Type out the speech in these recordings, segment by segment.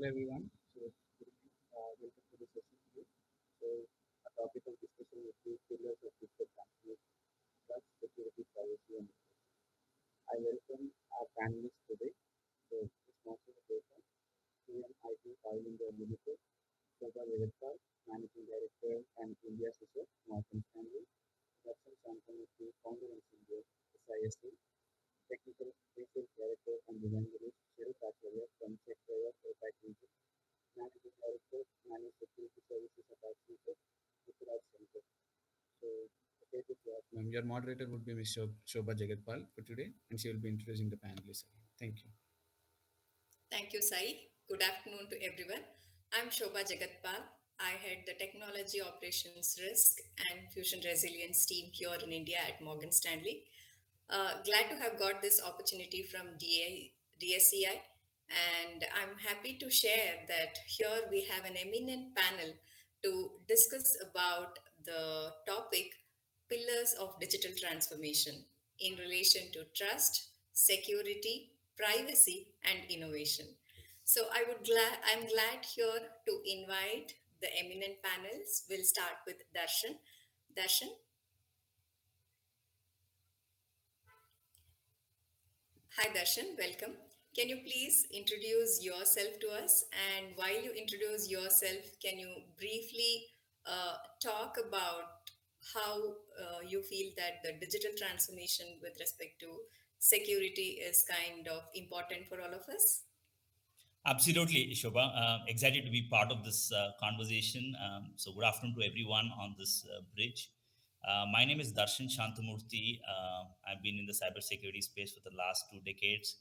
everyone. Good evening. Welcome to the session today. So, a topic of discussion would be pillars of digital transformation, trust, security, privacy, and ethics. I welcome our panelists today. So, Ms. Mosina Desa, CMIT Oil India Limited, Shobha Vedatkar, Managing Director and India Associate, Morgan Stanley, Darshan Shantamurthy, Founder and CEO, SISC, Technical Research Director and Evangelist, Sharif Acharya from sectoral APAC Managing Director, Managed Security Services at AISS, Gujarat Center. So, okay, to class, ma'am. Your moderator would be Ms. Shobha Jagatpal for today, and she will be introducing the panelists. Thank you. Thank you, Sai. Good afternoon to everyone. I'm Shobha Jagatpal. I head the Technology Operations Risk and Fusion Resilience team here in India at Morgan Stanley. Glad to have got this opportunity from DSCI, and I'm happy to share that here we have an eminent panel to discuss about the topic pillars of digital transformation in relation to trust, security, privacy, and innovation. So I'm glad here to invite the eminent panels. We'll start with Darshan. Darshan, hi Darshan, welcome. Can you please introduce yourself to us? And while you introduce yourself, can you briefly talk about how you feel that the digital transformation with respect to security is kind of important for all of us? Absolutely, Shobha. Excited to be part of this conversation. So, good afternoon to everyone on this bridge. My name is Darshan Shantamurthy. I've been in the cybersecurity space for the last 2 decades.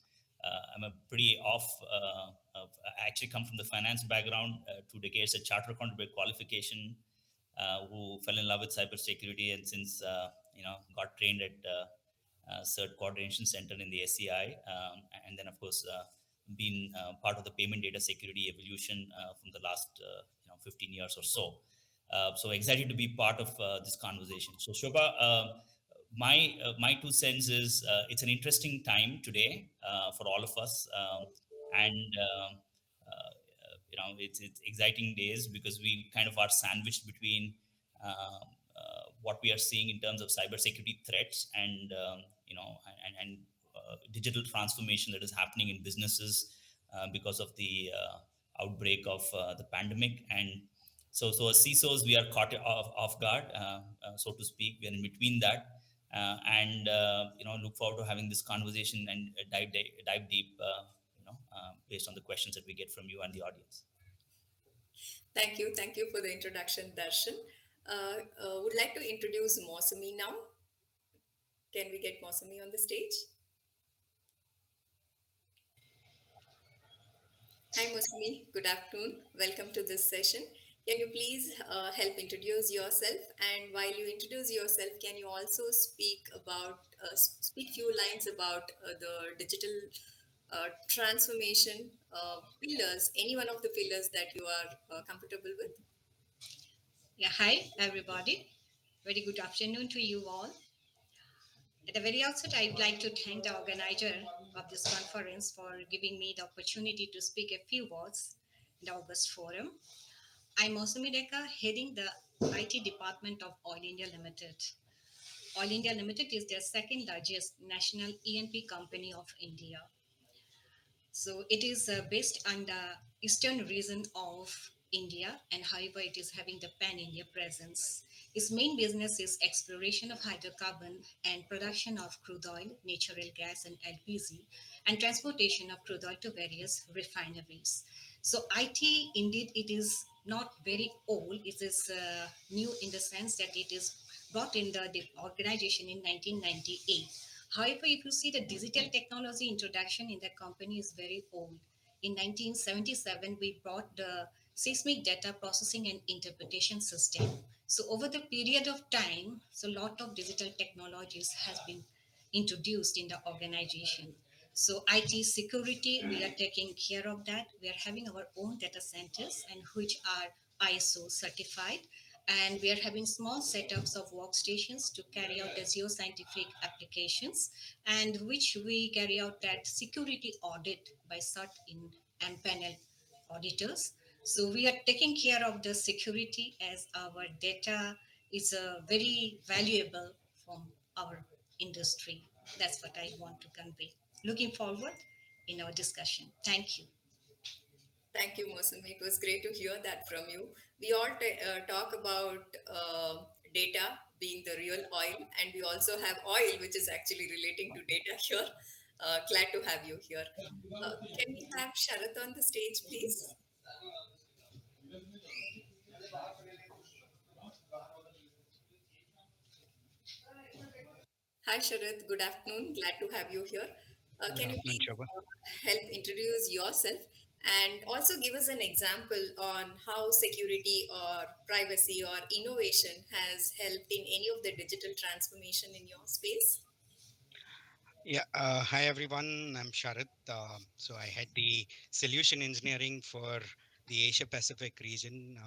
I'm a pretty I actually come from the finance background, 2 decades, a chartered accountant by qualification, who fell in love with cybersecurity and since, got trained at CERT Coordination Center in the SCI. And then, of course, been part of the payment data security evolution from the last 15 years or so. So excited to be part of this conversation. So Shobha, my 2 cents is it's an interesting time today for all of us, and it's exciting days because we kind of are sandwiched between what we are seeing in terms of cybersecurity threats and digital transformation that is happening in businesses because of the outbreak of the pandemic. And so as CISOs, we are caught off guard, so to speak. We are in between that, and look forward to having this conversation and dive deep, based on the questions that we get from you and the audience. Thank you for the introduction, Darshan. Would like to introduce Mosami now. Can we get Mosami on the stage? Hi, Mosami. Good afternoon. Welcome to this session. Can you please help introduce yourself? And while you introduce yourself, can you also speak few lines about the digital transformation pillars? Any one of the pillars that you are comfortable with? Yeah, hi everybody. Very good afternoon to you all. At the very outset, I'd like to thank the organizer of this conference for giving me the opportunity to speak a few words in the August Forum. I'm Mosami Deka, heading the IT department of Oil India Limited. Oil India Limited is the second largest national E&P company of India. So it is based on the eastern region of India, and however, it is having the pan India presence. Its main business is exploration of hydrocarbon and production of crude oil, natural gas, and LPG, and transportation of crude oil to various refineries. So IT, indeed, it is not very old. It is new in the sense that it is brought in the organization in 1998. However, if you see the digital technology introduction in the company is very old. In 1977, we brought the seismic data processing and interpretation system. So over the period of time, so a lot of digital technologies has been introduced in the organization. So IT security, we are taking care of that. We are having our own data centers and which are ISO certified, and we are having small setups of workstations to carry out the geoscientific applications, and which we carry out that security audit by CERT in and panel auditors. So we are taking care of the security as our data is very valuable from our industry. That's what I want to convey. Looking forward in our discussion. Thank you. Thank you, Mosami. It was great to hear that from you. We all talk about data being the real oil, and we also have oil, which is actually relating to data here. Glad to have you here. Can we have Sharath on the stage, please? Hi, Sharath. Good afternoon. Glad to have you here. Good Can you afternoon, please Shobha. help introduce yourself and also give us an example on how security or privacy or innovation has helped in any of the digital transformation in your space? Yeah, hi everyone. I'm Sharad. So I had the solution engineering for the Asia Pacific region.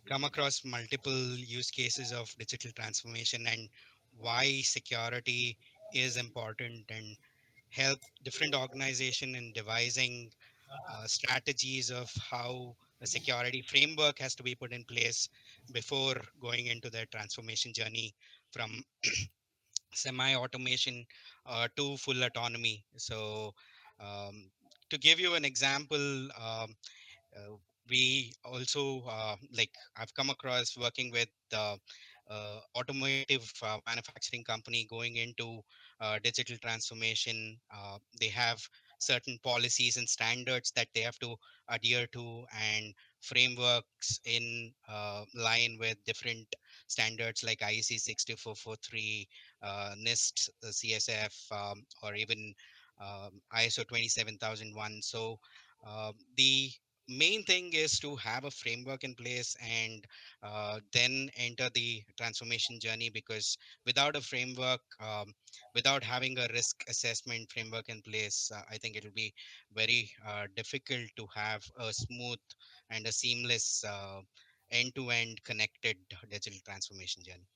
Come across multiple use cases of digital transformation and why security is important, and help different organization in devising strategies of how a security framework has to be put in place before going into their transformation journey from semi-automation to full autonomy. So, to give you an example, uh, we also like I've come across working with automotive manufacturing company going into digital transformation. They have certain policies and standards that they have to adhere to, and frameworks in line with different standards like IEC 62443, NIST, CSF, or even ISO 27001. So the main thing is to have a framework in place, and then enter the transformation journey, because without a framework, without having a risk assessment framework in place, I think it will be very difficult to have a smooth and a seamless end-to-end connected digital transformation journey.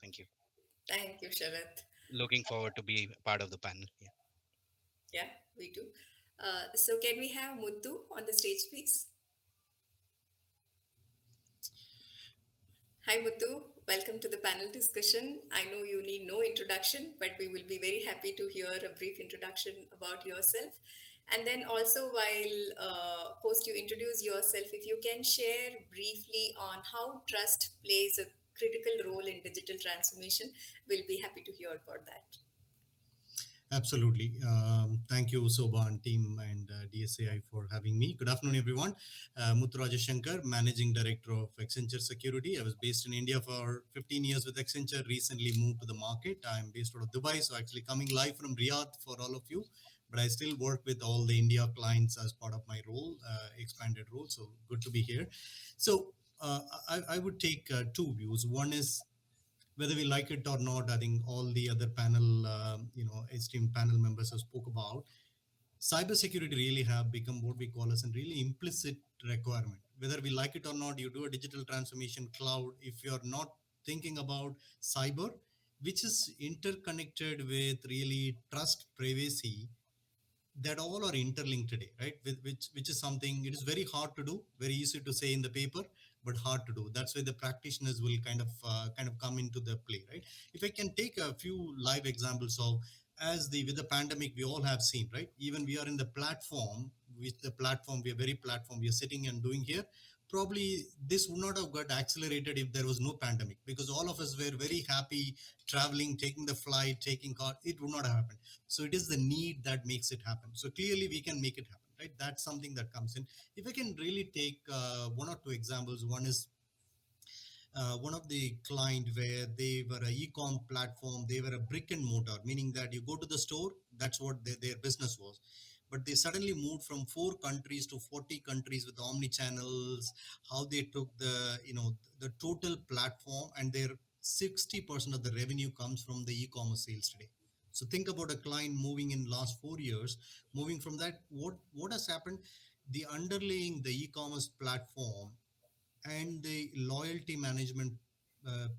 Thank you. Thank you, Sharath. Looking forward to be part of the panel. Yeah. Yeah, we do. So can we have Muthu on the stage, please? Hi, Muthu. Welcome to the panel discussion. I know you need no introduction, but we will be very happy to hear a brief introduction about yourself. And then also, while post you introduce yourself, if you can share briefly on how trust plays a critical role in digital transformation, we'll be happy to hear about that. Absolutely. Thank you, Soba and team and DSAI for having me. Good afternoon, everyone. Muthuraja Shankar, Managing Director of Accenture Security. I was based in India for 15 years with Accenture, recently moved to the market. I'm based out of Dubai, so actually coming live from Riyadh for all of you. But I still work with all the India clients as part of my role, expanded role. So good to be here. So I would take two views. One is whether we like it or not. I think all the other panel, esteemed panel members have spoke about cybersecurity really have become what we call as a really implicit requirement. Whether we like it or not, you do a digital transformation cloud. If you're not thinking about cyber, which is interconnected with really trust, privacy, that all are interlinked today, right? Which is something it is very hard to do, very easy to say in the paper, but hard to do. That's why the practitioners will kind of come into the play, right? If I can take a few live examples of as the with the pandemic we all have seen, right? Even we are in the platform with the platform, we are very platform we are sitting and doing here. Probably this would not have got accelerated if there was no pandemic, because all of us were very happy traveling, taking the flight, taking car. It would not have happened. So it is the need that makes it happen. So clearly we can make it happen, right? That's something that comes in. If I can really take one or two examples. One is one of the client where they were a e-com platform. They were a brick and mortar, meaning that you go to the store, that's what their business was. But they suddenly moved from 4 countries to 40 countries with omni channels. How they took the total platform, and their 60% of the revenue comes from the e-commerce sales today. So think about a client moving in last 4 years, moving from that. What has happened? The underlying the e-commerce platform and the loyalty management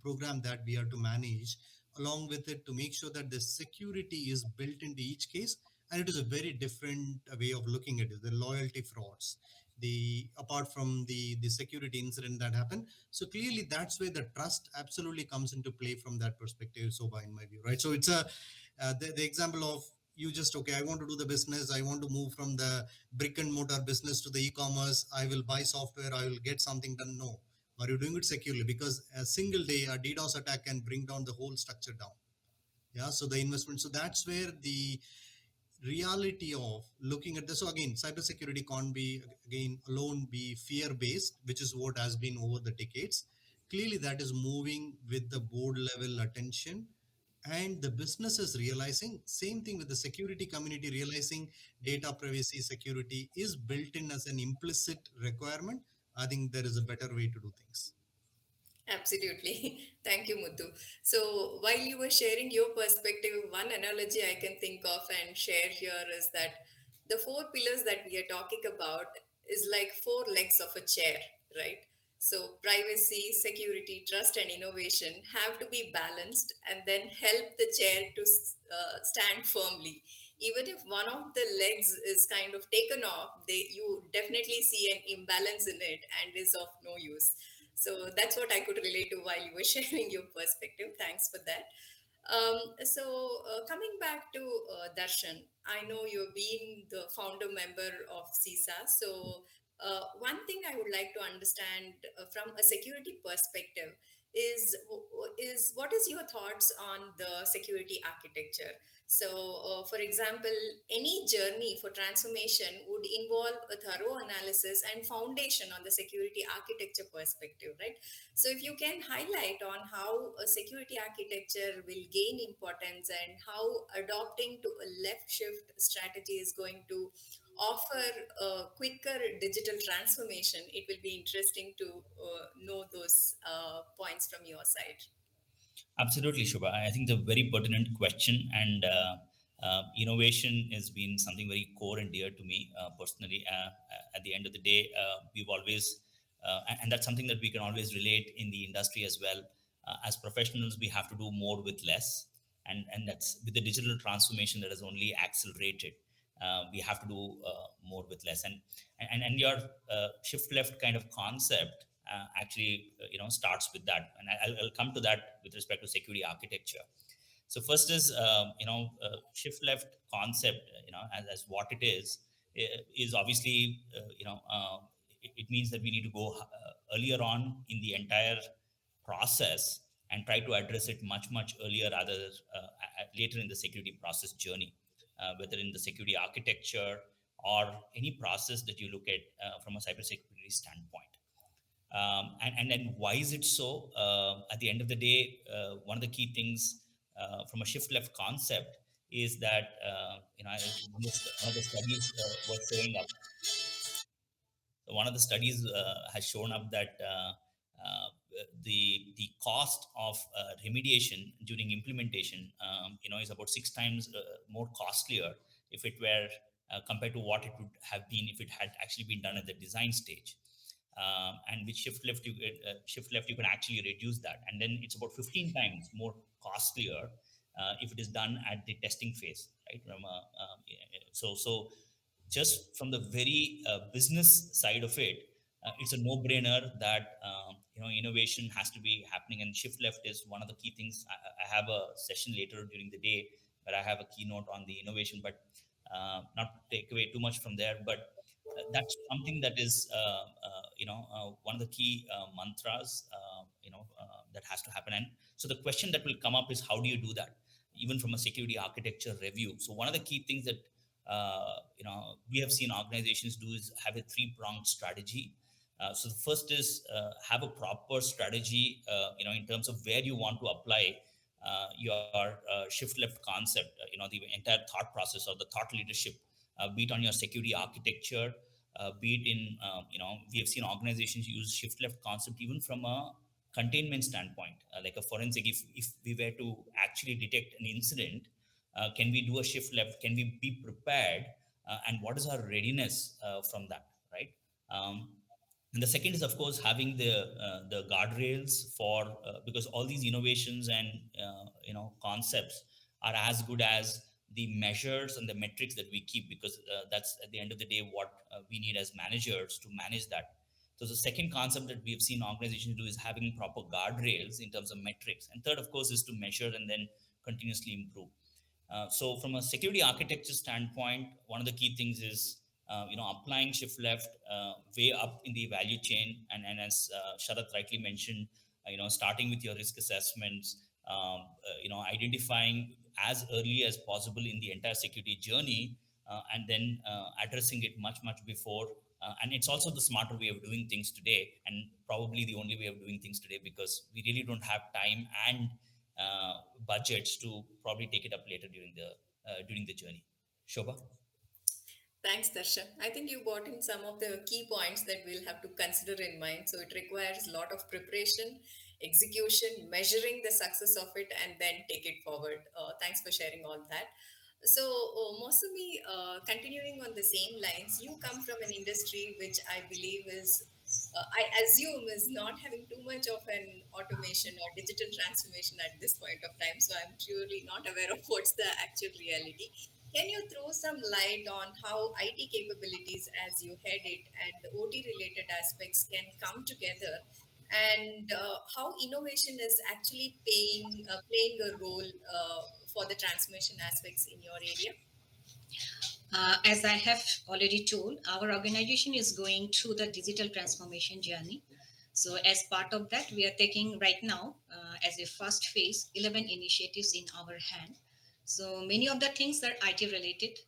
program that we are to manage along with it, to make sure that the security is built into each case. And it is a very different way of looking at it, the loyalty frauds, the apart from the security incident that happened. So clearly that's where the trust absolutely comes into play from that perspective, Soba, in my view, right? So it's a the example of, you just, okay, I want to do the business, I want to move from the brick and mortar business to the e-commerce, I will buy software, I will get something done. No, are you doing it securely? Because a single day a DDoS attack can bring down the whole structure down. Yeah, so the investment, so that's where the reality of looking at this. So again, cybersecurity can't be, again, alone be fear based, which is what has been over the decades. Clearly that is moving with the board level attention, and the business is realizing same thing with the security community, realizing data privacy security is built in as an implicit requirement. I think there is a better way to do things. Absolutely. Thank you, Muthu. So, while you were sharing your perspective, one analogy I can think of and share here is that the four pillars that we are talking about is like four legs of a chair, right? So, privacy, security, trust, and innovation have to be balanced and then help the chair to stand firmly. Even if one of the legs is kind of taken off, you definitely see an imbalance in it and is of no use. So that's what I could relate to while you were sharing your perspective. Thanks for that. Coming back to Darshan, I know you've been the founder member of CISA. So one thing I would like to understand from a security perspective is what is your thoughts on the security architecture? So, for example, any journey for transformation would involve a thorough analysis and foundation on the security architecture perspective, right? So, if you can highlight on how a security architecture will gain importance and how adopting to a left shift strategy is going to offer a quicker digital transformation, it will be interesting to know those points from your side. Absolutely, Shubha. I think the very pertinent question, and innovation has been something very core and dear to me personally. At the end of the day, we've always, and that's something that we can always relate in the industry as well. As professionals, we have to do more with less, and that's with the digital transformation that has only accelerated. We have to do more with less, and your shift left kind of concept actually starts with that, and I'll come to that with respect to security architecture. So first is shift left concept, as what it is obviously it means that we need to go earlier on in the entire process and try to address it much earlier rather later in the security process journey, whether in the security architecture or any process that you look at from a cybersecurity standpoint. And then why is it so? At the end of the day, one of the key things from a shift left concept is that one of the studies was showing up. One of the studies has shown up that the cost of remediation during implementation, is about 6 times more costlier if it were compared to what it would have been if it had actually been done at the design stage. And with shift left you can actually reduce that, and then it's about 15 times more costlier if it is done at the testing phase, right? So just from the very business side of it, it's a no-brainer that innovation has to be happening, and shift left is one of the key things. I have a session later during the day where I have a keynote on the innovation, but not to take away too much from there, but that's something that is one of the key mantras that has to happen. And so the question that will come up is, how do you do that even from a security architecture review? So one of the key things that we have seen organizations do is have a three-pronged strategy. So the first is have a proper strategy, in terms of where you want to apply your shift left concept, the entire thought process or the thought leadership, be it on your security architecture, be it in, we have seen organizations use shift left concept even from a containment standpoint, like a forensic. If we were to actually detect an incident, can we do a shift left? Can we be prepared? And what is our readiness from that, right? And the second is, of course, having the guardrails for because all these innovations and concepts are as good as the measures and the metrics that we keep, because that's at the end of the day what we need as managers to manage that. So the second concept that we've seen organizations do is having proper guardrails in terms of metrics, and third, of course, is to measure and then continuously improve. So from a security architecture standpoint, one of the key things is applying shift left way up in the value chain, and as Sharath rightly mentioned, starting with your risk assessments, identifying as early as possible in the entire security journey, and then addressing it much before. And it's also the smarter way of doing things today, and probably the only way of doing things today, because we really don't have time and uh, budgets to probably take it up later during the journey. Shobha? Thanks, Darshan. I think you brought in some of the key points that we'll have to consider in mind. So it requires a lot of preparation, execution, measuring the success of it, and then take it forward. Thanks for sharing all that. So, Mosami, continuing on the same lines, you come from an industry which I believe is, I assume, is not having too much of an automation or digital transformation at this point of time. So, I'm truly not aware of what's the actual reality. Can you throw some light on how IT capabilities, as you head it, and the OT related aspects can come together, and how innovation is actually playing a role for the transformation aspects in your area? As I have already told, our organization is going through the digital transformation journey. So, as part of that, we are taking right now, as a first phase, 11 initiatives in our hand. So, many of the things are IT related,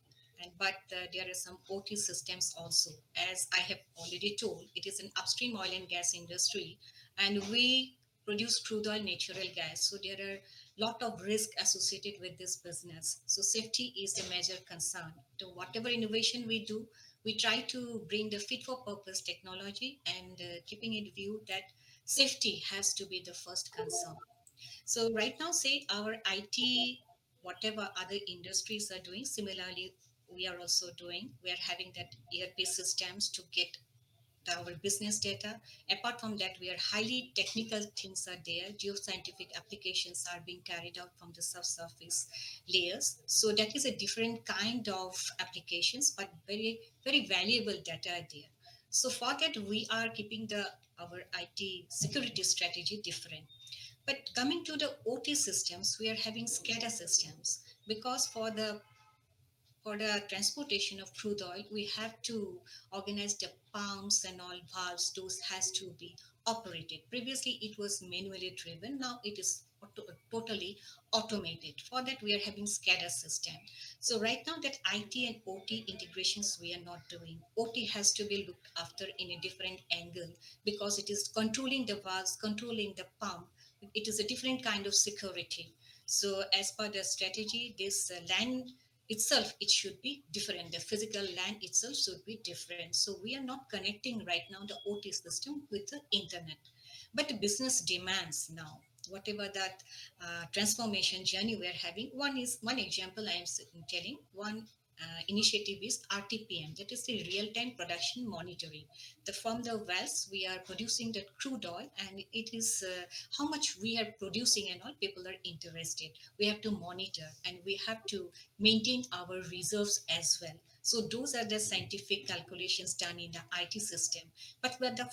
but there are some OT systems also. As I have already told, it is an upstream oil and gas industry, and we produce crude oil, natural gas. So, there are lot of risk associated with this business. So safety is the major concern. So whatever innovation we do, we try to bring the fit for purpose technology, and keeping in view that safety has to be the first concern. So right now, say our IT, whatever other industries are doing, similarly, we are also doing. We are having that ERP systems to get our business data. Apart from that, we are highly technical things are there. Geoscientific applications are being carried out from the subsurface layers. So that is a different kind of applications, but very valuable data are there. So for that, we are keeping the our IT security strategy different. But coming to the OT systems, we are having SCADA systems because for the transportation of crude oil, we have to organize the pumps and all valves. Those has to be operated. Previously, it was manually driven. Now it is totally automated. For that, we are having SCADA system. So right now, that IT and OT integrations we are not doing. OT has to be looked after in a different angle because it is controlling the valves, controlling the pump. It is a different kind of security. So as per the strategy, this land itself, it should be different. The physical land itself should be different. So we are not connecting right now the OT system with the internet, but the business demands now whatever that transformation journey we are having. One example I am telling. One initiative is RTPM, that is the real time production monitoring. The from the wells we are producing the crude oil, and it is how much we are producing and all. People are interested. We have to monitor and we have to maintain our reserves as well. So those are the scientific calculations done in the IT system. But with the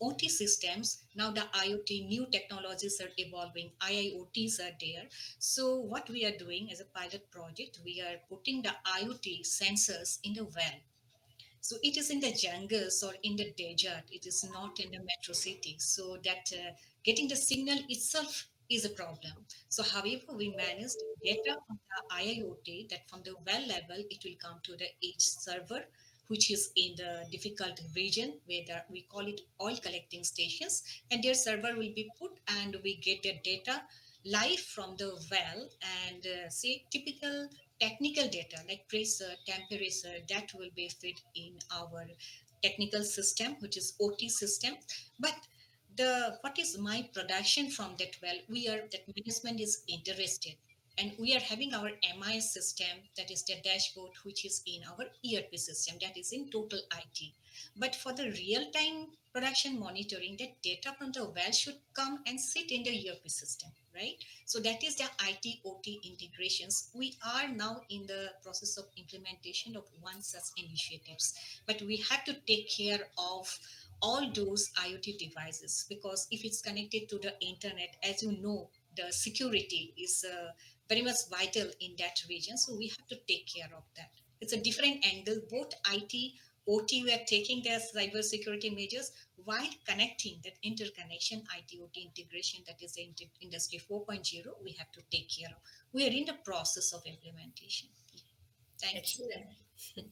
OT systems, now the IoT new technologies are evolving, IIoTs are there. So what we are doing as a pilot project, we are putting the IoT sensors in the well. So it is in the jungles or in the desert. It is not in the metro city. So that getting the signal itself is a problem. So however we manage the data from the IIoT, that from the well level it will come to the edge server, which is in the difficult region where we call it oil collecting stations, and their server will be put and we get the data live from the well, and say typical technical data like pressure, temperature, that will be fed in our technical system, which is OT system. But the what is my production from that well? We are that management is interested. And we are having our MIS system, that is the dashboard, which is in our ERP system, that is in total IT. But for the real time production monitoring, the data from the well should come and sit in the ERP system, right? So that is the IT OT integrations. We are now in the process of implementation of one such initiatives, but we have to take care of all those IoT devices, because if it's connected to the internet, as you know, the security is very much vital in that region. So we have to take care of that. It's a different angle. Both IT, OT, we are taking their cyber security measures while connecting that interconnection, IT, OT integration, that is the Industry 4.0, we have to take care of. We are in the process of implementation. Thank you. Excellent.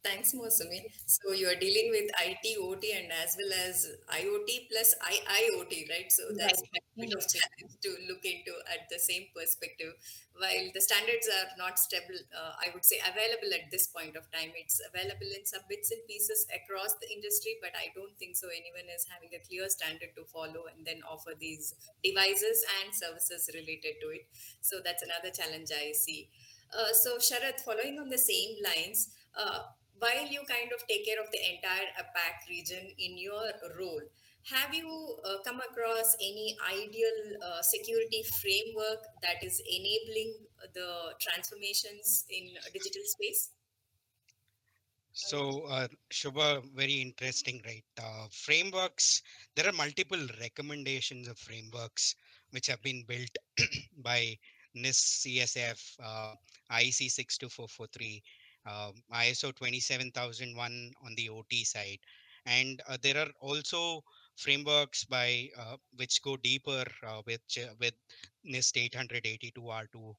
Thanks, Mosumi. So you are dealing with IT, OT, and as well as IoT plus IIoT, right? So Right, that's right. a bit of Industry. challenge to look into at the same perspective. While the standards are not stable, I would say available at this point of time. It's available in some bits and pieces across the industry, but I don't think so anyone is having a clear standard to follow and then offer these devices and services related to it. So that's another challenge I see. So, Sharath, following on the same lines, while you kind of take care of the entire APAC region in your role, have you come across any ideal security framework that is enabling the transformations in digital space? So, Shubha, very interesting, right? Frameworks, there are multiple recommendations of frameworks which have been built by NIST CSF, IEC 62443, ISO 27001 on the OT side. And there are also frameworks by which go deeper with NIST 882 R2.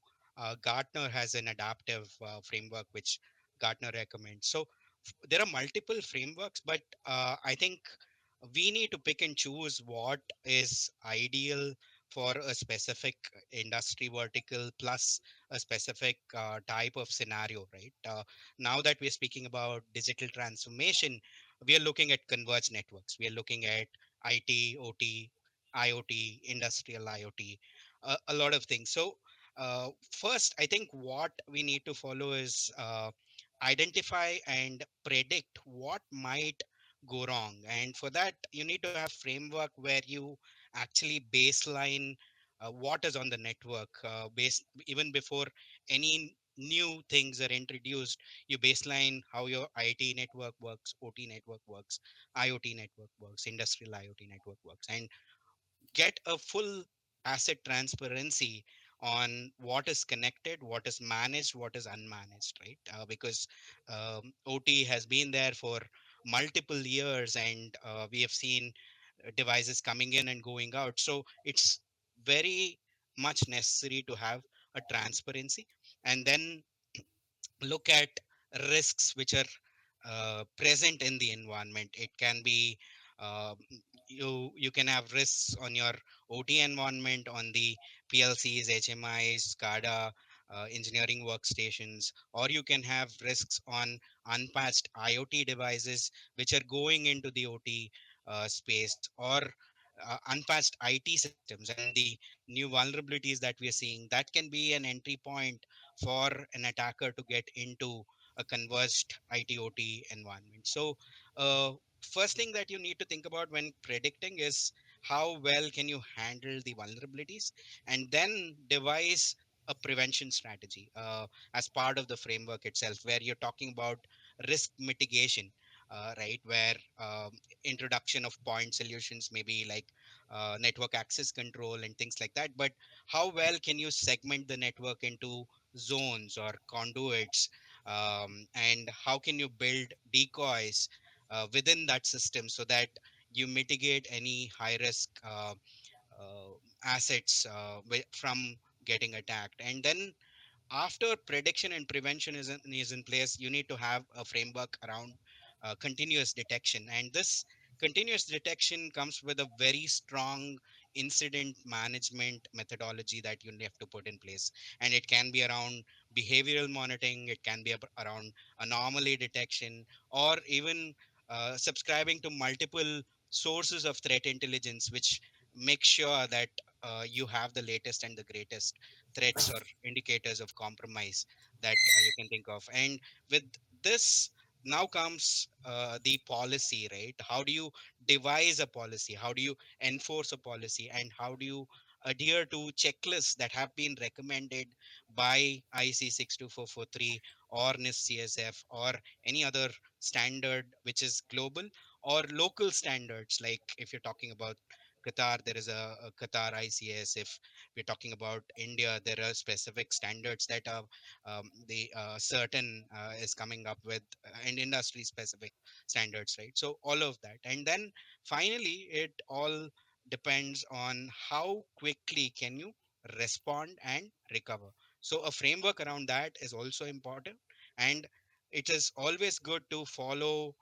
Gartner has an adaptive framework which Gartner recommends. So there are multiple frameworks, but I think we need to pick and choose what is ideal for a specific industry vertical plus a specific type of scenario, right? Now that we're speaking about digital transformation, we are looking at converged networks. We are looking at IT, OT, IoT, industrial IoT, a lot of things. So first, I think what we need to follow is identify and predict what might go wrong, and for that you need to have framework where you actually baseline what is on the network base even before any new things are introduced. You baseline how your IT network works, OT network works, IoT network works, industrial IoT network works, and get a full asset transparency on what is connected, what is managed, what is unmanaged, right? Because OT has been there for multiple years, and we have seen devices coming in and going out. So it's very much necessary to have a transparency, and then look at risks which are present in the environment. It can be uh, you can have risks on your OT environment, on the PLCs, HMIs, SCADA, engineering workstations, or you can have risks on unpatched IoT devices which are going into the OT space, or unpatched IT systems and the new vulnerabilities that we are seeing. That can be an entry point for an attacker to get into a converged IT/OT environment. So, first thing that you need to think about when predicting is how well can you handle the vulnerabilities, and then devise a prevention strategy as part of the framework itself, where you're talking about risk mitigation. Right, where introduction of point solutions, maybe like network access control and things like that. But how well can you segment the network into zones or conduits, and how can you build decoys within that system so that you mitigate any high risk uh, assets from getting attacked. And then after prediction and prevention is in place, you need to have a framework around continuous detection. And this continuous detection comes with a very strong incident management methodology that you have to put in place. And it can be around behavioral monitoring, it can be around anomaly detection, or even subscribing to multiple sources of threat intelligence, which make sure that you have the latest and the greatest threats or indicators of compromise that you can think of. And with this now comes the policy, right? How do you devise a policy? How do you enforce a policy? And how do you adhere to checklists that have been recommended by IC 62443 or NIST CSF or any other standard which is global, or local standards? Like if you're talking about Qatar, there is a Qatar ICS. If we're talking about India, there are specific standards that are the certain is coming up with, and industry specific standards, right? So all of that, and then finally, it all depends on how quickly can you respond and recover. So a framework around that is also important, and it is always good to follow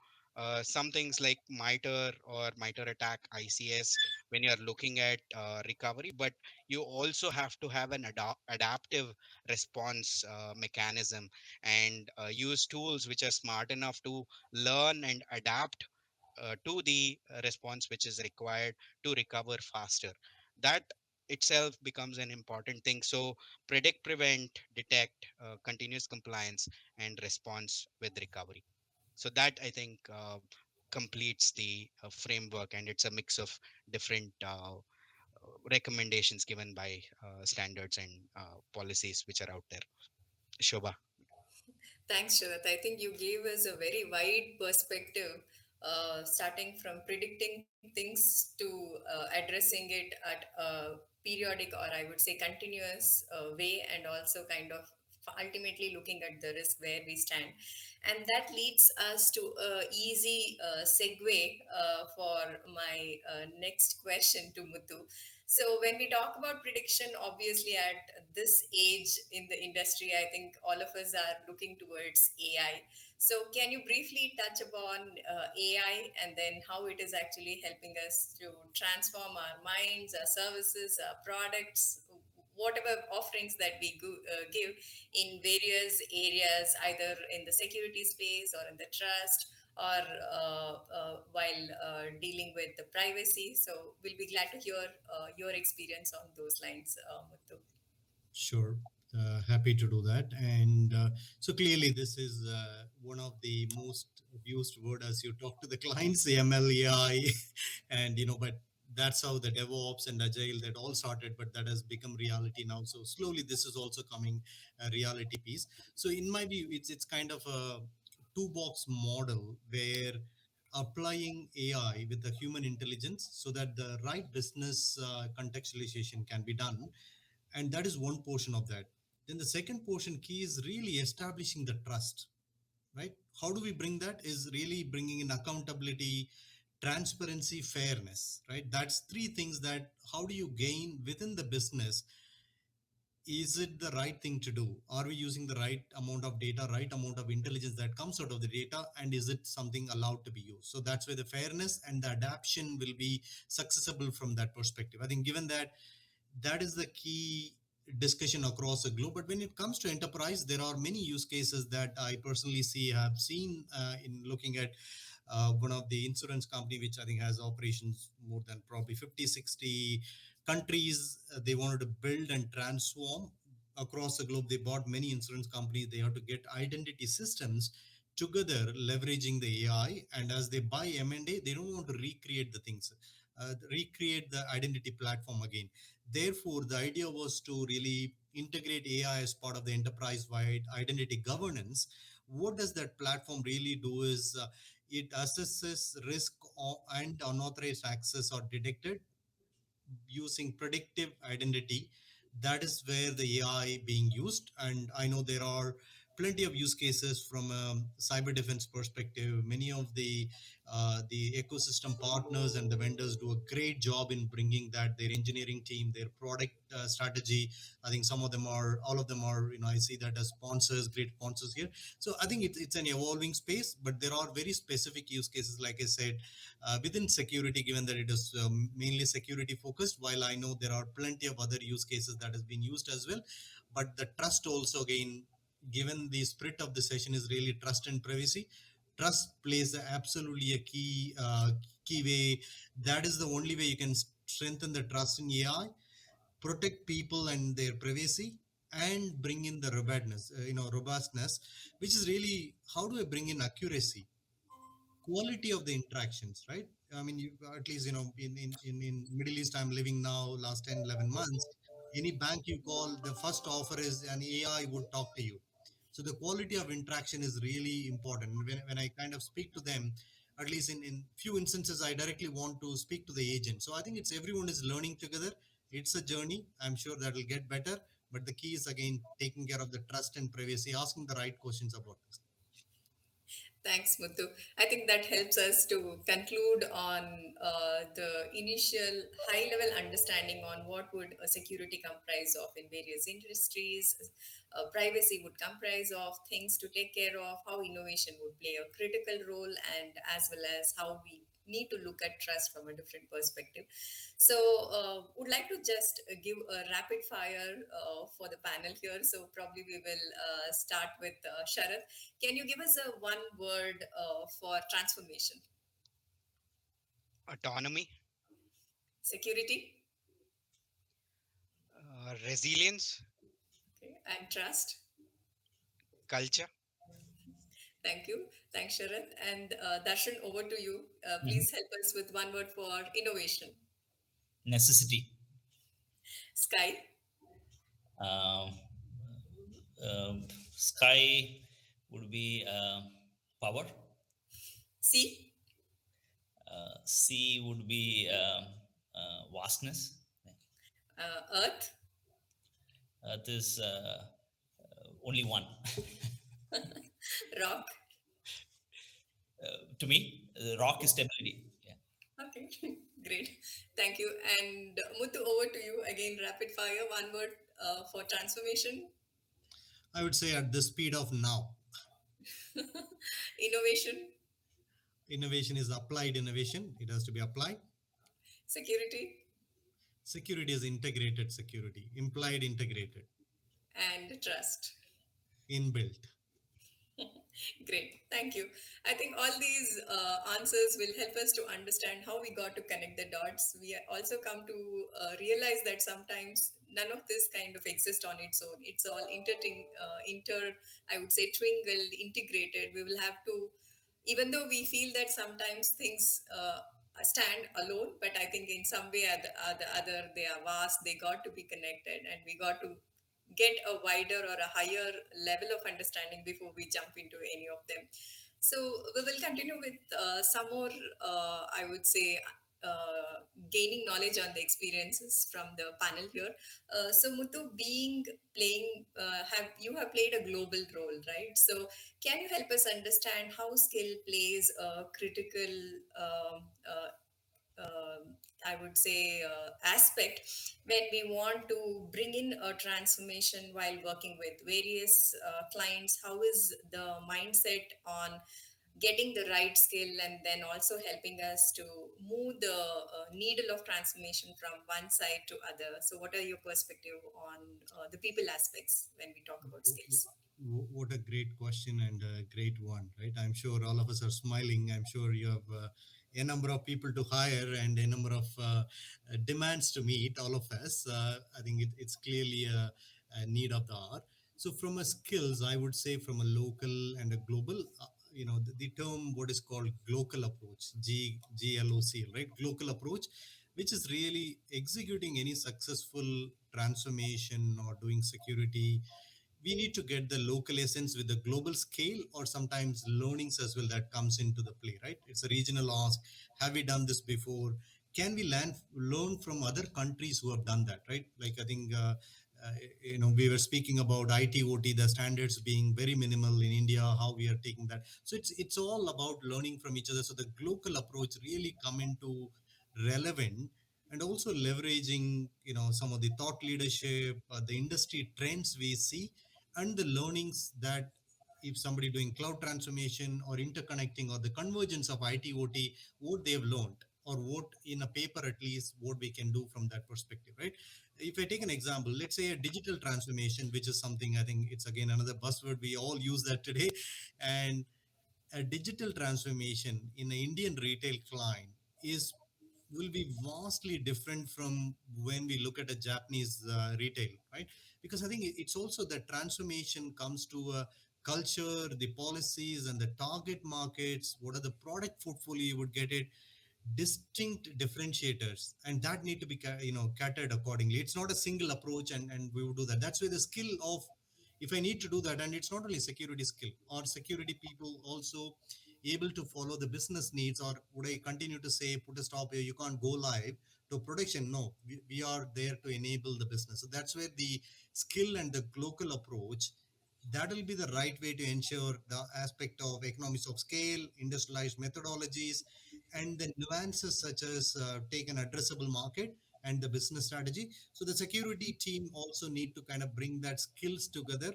some things like MITRE or MITRE ATT&CK ICS when you're looking at recovery, but you also have to have an adaptive response mechanism, and use tools which are smart enough to learn and adapt to the response which is required to recover faster. That itself becomes an important thing. So predict, prevent, detect, continuous compliance, and response with recovery. So that, I think, completes the framework, and it's a mix of different recommendations given by standards and policies which are out there. Shobha. Thanks, Sharath. I think you gave us a very wide perspective, starting from predicting things to addressing it at a periodic, or I would say continuous way, and also kind of ultimately looking at the risk where we stand. And that leads us to a easy segue for my next question to Muthu. So when we talk about prediction, obviously at this age in the industry, I think all of us are looking towards AI. So can you briefly touch upon AI, and then how it is actually helping us to transform our minds, our services, our products, whatever offerings that we give in various areas, either in the security space or in the trust, or while dealing with the privacy. So we'll be glad to hear your experience on those lines, Muthu. Sure. Happy to do that. And so clearly, this is one of the most used word as you talk to the clients, the ML, AI, and but that's how the DevOps and Agile that all started, but that has become reality now. So slowly, this is also coming a reality piece. So in my view, it's kind of a two box model where applying AI with the human intelligence so that the right business contextualization can be done, and that is one portion of that. Then the second portion key is really establishing the trust, right? How do we bring that is really bringing in accountability, transparency, fairness, right? That's three things that how do you gain within the business. Is it the right thing to do? Are we using the right amount of data, right amount of intelligence that comes out of the data, and is it something allowed to be used? So that's where the fairness and the adaption will be successful from that perspective. I think given that, that is the key discussion across the globe. But when it comes to enterprise, there are many use cases that I personally have seen in looking at one of the insurance company, which I think has operations more than probably 50, 60 countries. They wanted to build and transform across the globe. They bought many insurance companies. They have to get identity systems together, leveraging the AI. And as they buy M&A, they don't want to recreate the things, recreate the identity platform again. Therefore, the idea was to really integrate AI as part of the enterprise-wide identity governance. What does that platform really do is it assesses risk and unauthorized access are detected using predictive identity. That is where the AI being used. And I know there are plenty of use cases from a cyber defense perspective. Many of the ecosystem partners and the vendors do a great job in bringing that, their engineering team, their product strategy. I think some of them are, all of them are, I see that as sponsors, great sponsors here. So I think it's an evolving space, but there are very specific use cases, like I said, within security, given that it is mainly security focused, while I know there are plenty of other use cases that has been used as well. But the trust also, again, given the spirit of the session is really trust and privacy, trust plays absolutely a key way. That is the only way you can strengthen the trust in AI. protect people and their privacy, and bring in the robustness, which is really how do I bring in accuracy, quality of the interactions, right? I mean, at least, in Middle East, I'm living now, last 10, 11 months, any bank you call, the first offer is an AI would talk to you. So the quality of interaction is really important. When I kind of speak to them, at least in few instances, I directly want to speak to the agent. So I think it's everyone is learning together. It's a journey. I'm sure that will get better. But the key is again taking care of the trust and privacy, asking the right questions about this. Thanks, Muthu. I think that helps us to conclude on the initial high-level understanding on what would a security comprise of in various industries, privacy would comprise of, things to take care of, how innovation would play a critical role, and as well as how we need to look at trust from a different perspective. So, would like to just give a rapid fire for the panel here. So, probably we will start with Sharath. Can you give us a one word for transformation? Autonomy, Security, resilience, okay, and trust. culture. Thank you. Thanks, Sharath. And Darshan, over to you. Mhm. Please help us with one word for innovation. Necessity. Sky, Um, Sky would be power. sea, Sea would be vastness. earth, Earth is only one. rock. To me, rock is stability. Yeah. Okay, great. Thank you. And Muthu, over to you again. Rapid fire. One word for transformation, I would say at the speed of now. innovation, Innovation is applied innovation. It has to be applied. security, Security is integrated security, implied integrated, and trust. inbuilt. Great, thank you. I think all these answers will help us to understand how we got to connect the dots. We also come to realize that sometimes none of this kind of exists on its own. It's all I would say, twinkled, integrated. We will have to, even though we feel that sometimes things stand alone, but I think in some way or the other, they are vast. They got to be connected, and we got to get a wider or a higher level of understanding before we jump into any of them. So we will continue with some more, I would say, uh, gaining knowledge on the experiences from the panel here. So Muthu, have played a global role, right? So can you help us understand how skill plays a critical I would say, aspect when we want to bring in a transformation while working with various clients? How is the mindset on getting the right skill and then also helping us to move the needle of transformation from one side to other? So, what are your perspective on the people aspects when we talk about skills? What a great question and a great one, right? I'm sure all of us are smiling. I'm sure you have a number of people to hire and a number of demands to meet, all of us. I think it's clearly a need of the hour. So, from a skills, I would say from a local and a global, the term what is called global approach, GLOCL, right? Global approach, which is really executing any successful transformation or doing security. We need to get the local essence with the global scale, or sometimes learnings as well that comes into the play, right? It's a regional ask. Have we done this before? Can we learn from other countries who have done that, right? Like I think uh, we were speaking about IT/OT, the standards being very minimal in India, how we are taking that. So it's all about learning from each other. So the global approach really come into relevant, and also leveraging some of the thought leadership, the industry trends we see, and the learnings that if somebody doing cloud transformation or interconnecting or the convergence of IT/OT, what they've learned, or what in a paper at least what we can do from that perspective, right? If I take an example, let's say a digital transformation, which is something I think it's again another buzzword, we all use that today. And a digital transformation in an Indian retail client is will be vastly different from when we look at a Japanese retail, right? Because I think it's also the transformation comes to culture, the policies, and the target markets. What are the product portfolio you would get it? Distinct differentiators, and that need to be catered accordingly. It's not a single approach, and we would do that. That's where the skill of, if I need to do that, and it's not only security skill or security people also able to follow the business needs, or would I continue to say put a stop here, you can't go live to production? No, we are there to enable the business. So that's where the skill and the local approach, that will be the right way to ensure the aspect of economies of scale, industrialized methodologies, and the nuances such as take an addressable market and the business strategy. So the security team also need to kind of bring that skills together,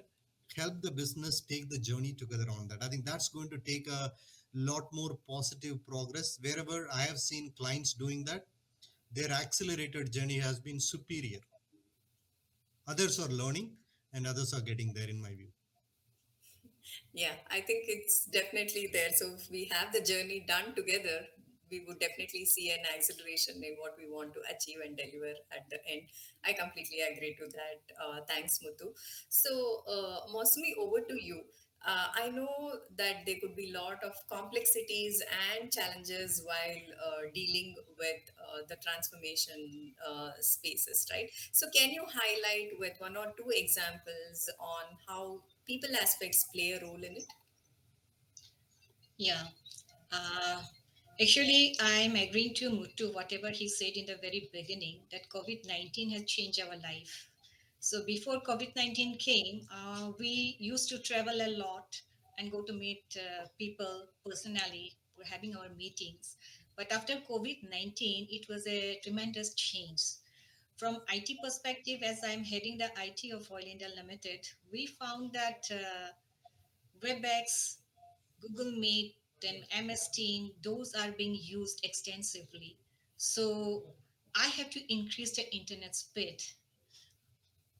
help the business take the journey together on that. I think that's going to take a lot more positive progress. Wherever I have seen clients doing that, their accelerated journey has been superior. Others are learning and others are getting there, in my view. Yeah, I think it's definitely there. So if we have the journey done together, we would definitely see an acceleration in what we want to achieve and deliver at the end. I completely agree to that. Thanks, Muthu. So, Mosmi, over to you. I know that there could be a lot of complexities and challenges while dealing with the transformation spaces, right? So, can you highlight with one or two examples on how people aspects play a role in it? Yeah. Uh, Actually, I'm agreeing to Muthu, whatever he said in the very beginning, that COVID 19 has changed our life. So before COVID 19 came, we used to travel a lot and go to meet people personally. We're having our meetings. But after COVID 19, it was a tremendous change. From IT perspective, as I'm heading the IT of Oil India Limited, we found that WebEx, Google Meet, then MS Team, those are being used extensively. So I have to increase the internet speed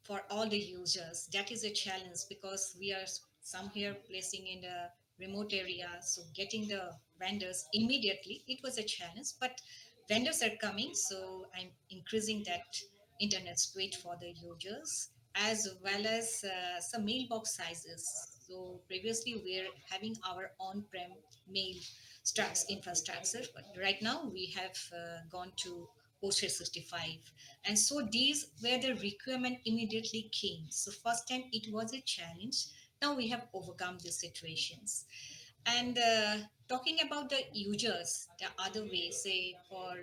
for all the users. That is a challenge because we are some here placing in the remote area. So getting the vendors immediately, it was a challenge, but vendors are coming. So I'm increasing that internet speed for the users as well as some mailbox sizes. So previously we're having our on-prem mail infrastructure, but right now we have gone to post 365, and so these where the requirement immediately came. So first time it was a challenge, now we have overcome these situations. And talking about the users, the other way, say for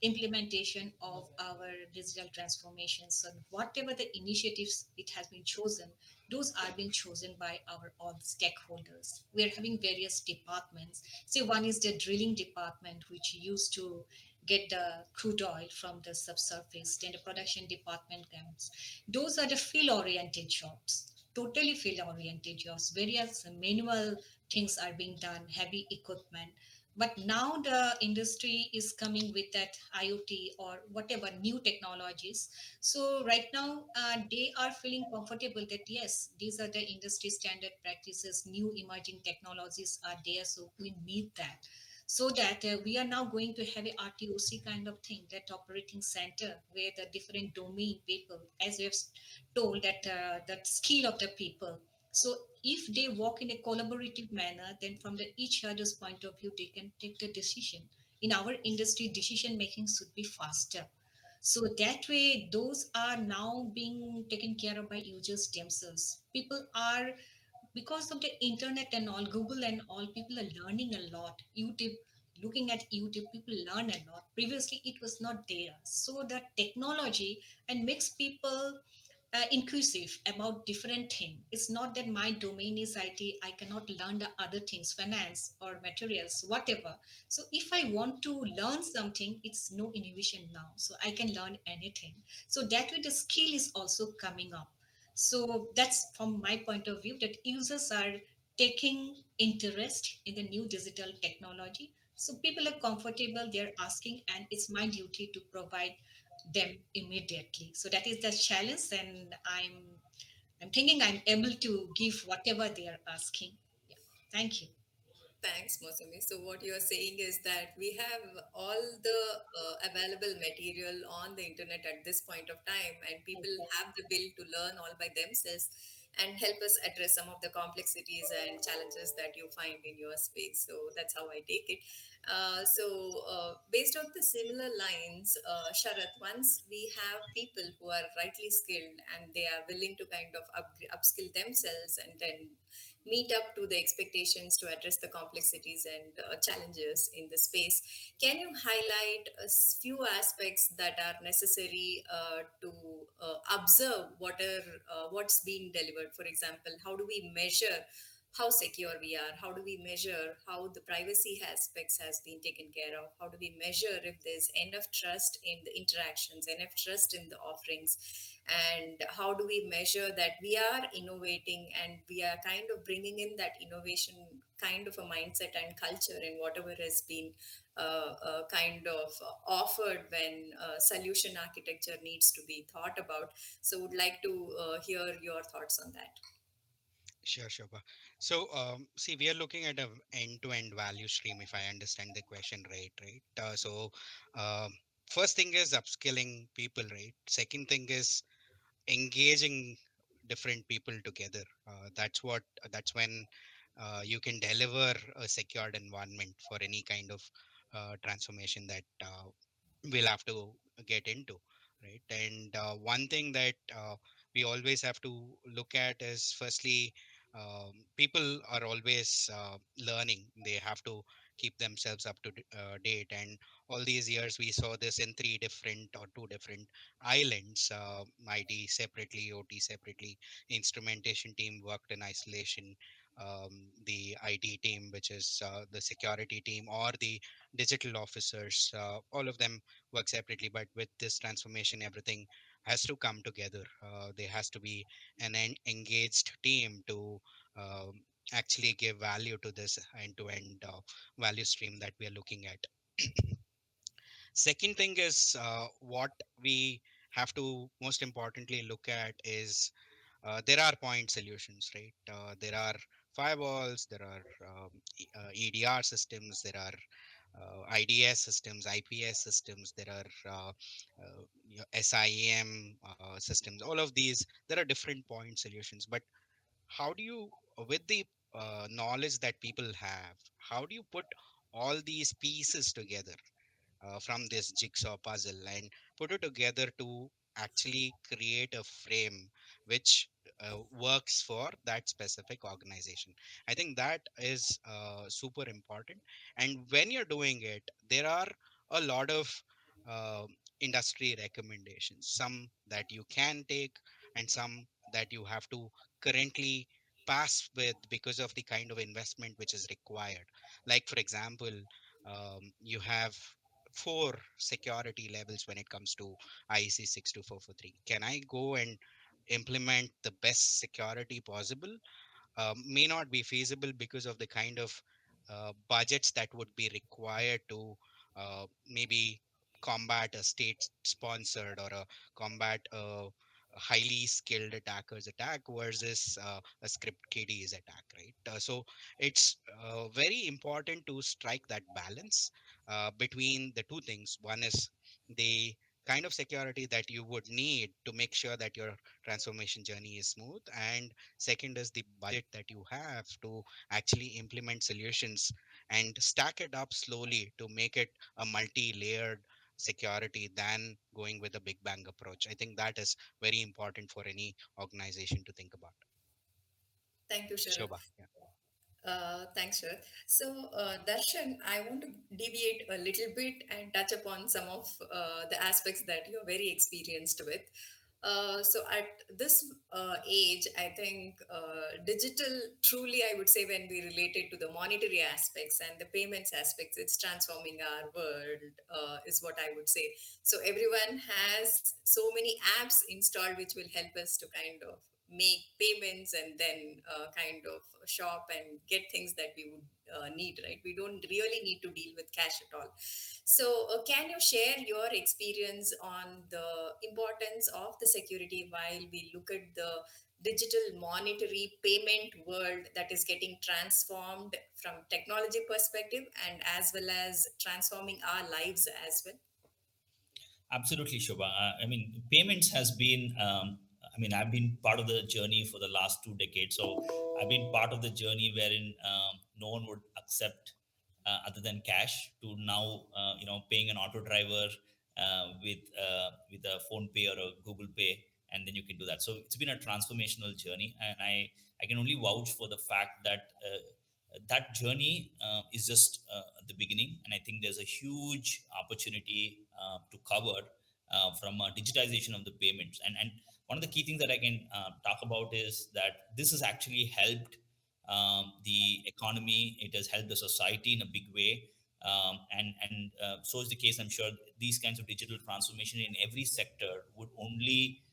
implementation of our digital transformations and whatever the initiatives it has been chosen, those are being chosen by our all stakeholders. We are having various departments. Say one is the drilling department, which used to get the crude oil from the subsurface. Then the production department comes. Those are the field oriented jobs, totally field oriented jobs. Various manual things are being done, heavy equipment. But now the industry is coming with that IoT or whatever new technologies. So right now they are feeling comfortable that yes, these are the industry standard practices, new emerging technologies are there, so we need that. So that we are now going to have a RTOC kind of thing, that operating center where the different domain people, as we have told, that that skill of the people. So if they walk in a collaborative manner, then from the each other's point of view, they can take the decision. In our industry, decision making should be faster. So that way, those are now being taken care of by users themselves. People are, because of the internet and all, Google and all, people are learning a lot. YouTube, looking at YouTube, people learn a lot. Previously it was not there, so the technology and makes people inclusive about different thing. It's not that my domain is IT, I cannot learn the other things, finance or materials, whatever. So if I want to learn something, it's no inhibition now, so I can learn anything. So that way the skill is also coming up. So that's from my point of view, that users are taking interest in the new digital technology. So people are comfortable, they're asking, and it's my duty to provide them immediately. So that is the challenge, and I'm thinking I'm able to give whatever they are asking. Yeah. Thank you. Thanks, Mosami. So what you are saying is that we have all the available material on the internet at this point of time, and people have the will to learn all by themselves and help us address some of the complexities and challenges that you find in your space. So that's how I take it. Based on the similar lines, Sharath, once we have people who are rightly skilled and they are willing to kind of upskill themselves and then meet up to the expectations to address the complexities and challenges in the space. Can you highlight a few aspects that are necessary to observe what's being delivered? For example, how do we measure how secure we are? How do we measure how the privacy aspects has been taken care of? How do we measure if there's enough trust in the interactions, enough trust in the offerings? And how do we measure that we are innovating and we are kind of bringing in that innovation kind of a mindset and culture in whatever has been kind of offered when solution architecture needs to be thought about? So would like to hear your thoughts on that. Sure, Shobha. So, see, we are looking at a end-to-end value stream, if I understand the question right, right? Um, first thing is upskilling people, right? Second thing is engaging different people together. That's when you can deliver a secured environment for any kind of transformation that we'll have to get into, right? And one thing that we always have to look at is firstly, people are always learning. They have to keep themselves up to date, and all these years we saw this in three different or two different islands. IT separately, OT separately. Instrumentation team worked in isolation. The IT team, which is the security team, or the digital officers, all of them work separately. But with this transformation, everything has to come together. There has to be an engaged team to um, actually give value to this end-to-end value stream that we are looking at. Second thing is what we have to most importantly look at is there are point solutions, right? There are firewalls, there are EDR systems, there are IDS systems, IPS systems, there are SIEM systems. All of these, there are different point solutions. But how do you, with the knowledge that people have, how do you put all these pieces together from this jigsaw puzzle and put it together to actually create a frame which works for that specific organization? I think that is super important. And when you're doing it, there are a lot of uh, industry recommendations, some that you can take and some that you have to currently pass with because of the kind of investment which is required. Like for example, you have four security levels when it comes to IEC 62443. Can I go and implement the best security possible? May not be feasible because of the kind of budgets that would be required to maybe combat a state sponsored or a combat a highly skilled attackers attack versus a script kiddies attack, right? So it's very important to strike that balance between the two things. One is the kind of security that you would need to make sure that your transformation journey is smooth, and second is the budget that you have to actually implement solutions and stack it up slowly to make it a multi-layered security than going with a big bang approach. I think that is very important for any organization to think about. Thank you, Sharat. Shobha, yeah. Thanks, Sharat. So, Darshan, I want to deviate a little bit and touch upon some of the aspects that you're very experienced with. So, at this age, I think digital truly, I would say, when we relate it to the monetary aspects and the payments aspects, it's transforming our world, is what I would say. So, everyone has so many apps installed which will help us to kind of make payments and then kind of shop and get things that we would need, right? We don't really need to deal with cash at all. So, can you share your experience on the importance of the security while we look at the digital monetary payment world that is getting transformed from technology perspective and as well as transforming our lives as well? Absolutely, Shobha. I mean, payments has been. I mean, I've been part of the journey for the last 2 decades. So I've been part of the journey wherein no one would accept other than cash to now, paying an auto driver with a phone pay or a Google Pay, and then you can do that. So it's been a transformational journey, and I can only vouch for the fact that. That journey is just the beginning, and I think there's a huge opportunity to cover from digitization of the payments. And one of the key things that I can talk about is that this has actually helped the economy. It has helped the society in a big way. And so is the case. I'm sure these kinds of digital transformation in every sector would only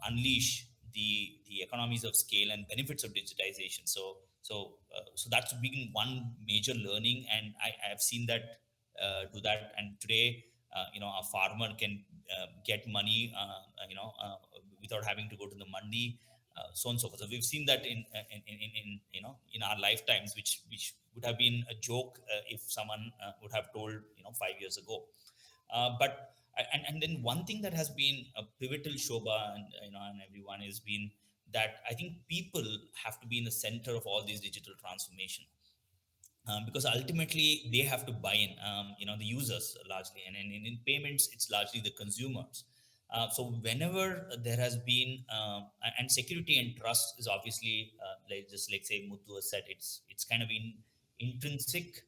unleash the economies of scale and benefits of digitization. So that's been one major learning, and I have seen that do that. And today, a farmer can get money, without having to go to the mandi, so on and so forth. So we've seen that in our lifetimes, which would have been a joke if someone would have told 5 years ago. But and then one thing that has been a pivotal, Shobha, and and everyone, has been that I think people have to be in the center of all these digital transformation, because ultimately they have to buy in, the users largely, and in payments it's largely the consumers. So whenever there has been, and security and trust is obviously, like say Muthu has said, it's kind of intrinsic,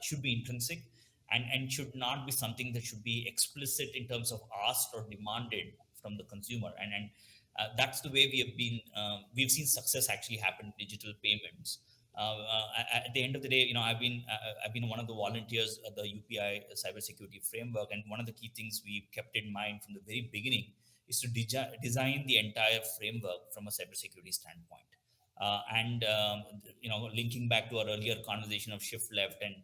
should be intrinsic, and should not be something that should be explicit in terms of asked or demanded from the consumer. And that's the way we've seen success actually happen in digital payments. At the end of the day, I've been one of the volunteers at the UPI cybersecurity framework, and one of the key things we kept in mind from the very beginning is to design the entire framework from a cybersecurity standpoint. And linking back to our earlier conversation of shift left, and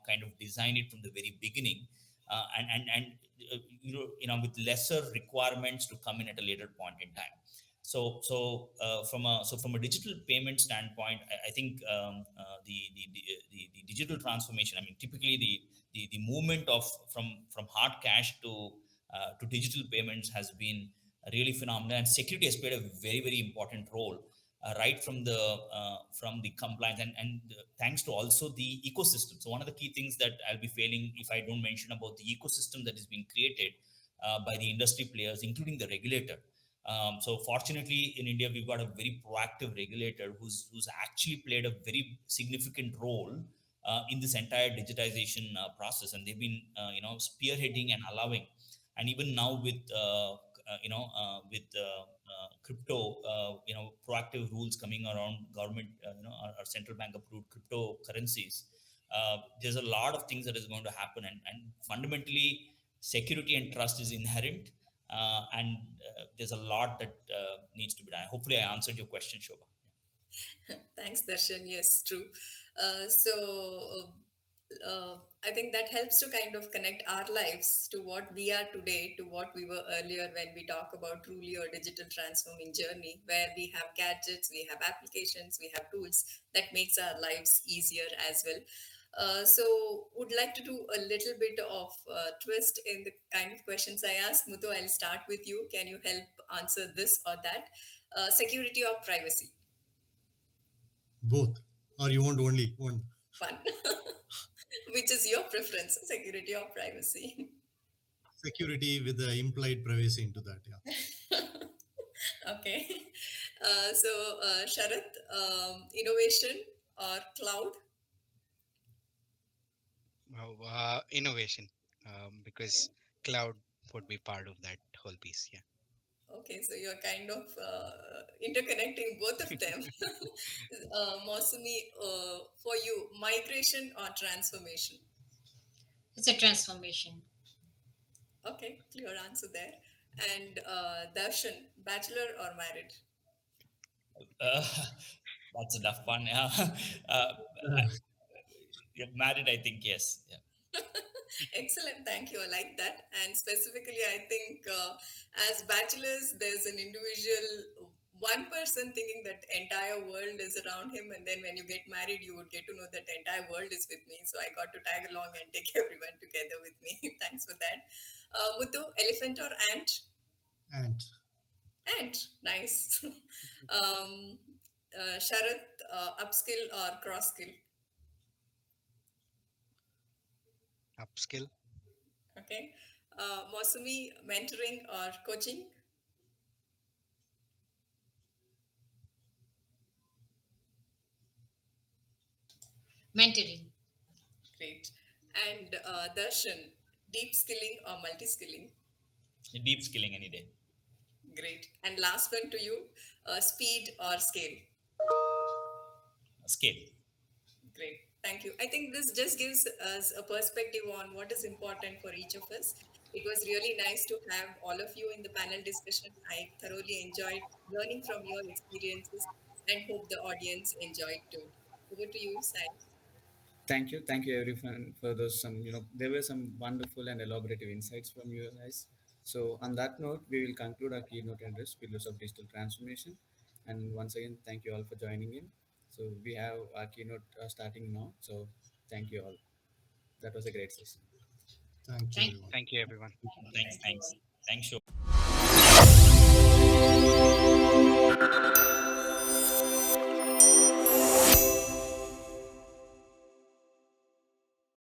kind of design it from the very beginning, with lesser requirements to come in at a later point in time. From a digital payment standpoint, I think the digital transformation. I mean, typically the movement of from hard cash to digital payments has been really phenomenal, and security has played a very very important role, right from the compliance, and thanks to also the ecosystem. So one of the key things that I'll be failing if I don't mention about the ecosystem that is being created by the industry players, including the regulator. So fortunately, in India, we've got a very proactive regulator who's actually played a very significant role in this entire digitization process, and they've been spearheading and allowing. And even now with crypto, proactive rules coming around government, our central bank approved cryptocurrencies. There's a lot of things that is going to happen, and fundamentally, security and trust is inherent, and there's a lot that needs to be done. Hopefully, I answered your question, Shobha. Thanks, Darshan. Yes, true. I think that helps to kind of connect our lives to what we are today, to what we were earlier when we talk about truly a digital transforming journey, where we have gadgets, we have applications, we have tools that makes our lives easier as well. So, would like to do a little bit of twist in the kind of questions I ask. Muthu, I'll start with you. Can you help answer this or that? Security or privacy? Both, or you want only one? One. Which is your preference, security or privacy? Security with the implied privacy into that. Yeah. Okay. Sharath, innovation or cloud? Innovation, because cloud would be part of that whole piece. Yeah. Okay, so you're kind of interconnecting both of them. Mosumi, for you, migration or transformation? It's a transformation. Okay, clear answer there. And Darshan, bachelor or married? Uh, that's a tough one. Yeah. Married, I think, yes. Yeah. Excellent, thank you. I like that. And specifically, I think as bachelors, there's an individual, one person thinking that entire world is around him, and then when you get married, you would get to know that the entire world is with me. So I got to tag along and take everyone together with me. Thanks for that. Muthu, elephant or ant? And Ant, nice. Sharath, upskill or cross skill? Upskill. Okay. Mosumi, mentoring or coaching? Mentoring. Great. And Darshan, deep skilling or multi skilling? Deep skilling any day. Great. And last one to you, speed or scale? Scale. Great. Thank you. I think this just gives us a perspective on what is important for each of us. It was really nice to have all of you in the panel discussion. I thoroughly enjoyed learning from your experiences and hope the audience enjoyed too. Over to you, Sai. Thank you everyone for those some there were some wonderful and elaborative insights from you guys. So on that note, we will conclude our keynote address, Pillars of Digital Transformation. And once again, thank you all for joining in. So we have our keynote starting now. So thank you all. That was a great session. thank you, Thank everyone. Thank you, everyone. Thanks, Thank you thanks. all. Thanks, Shobha.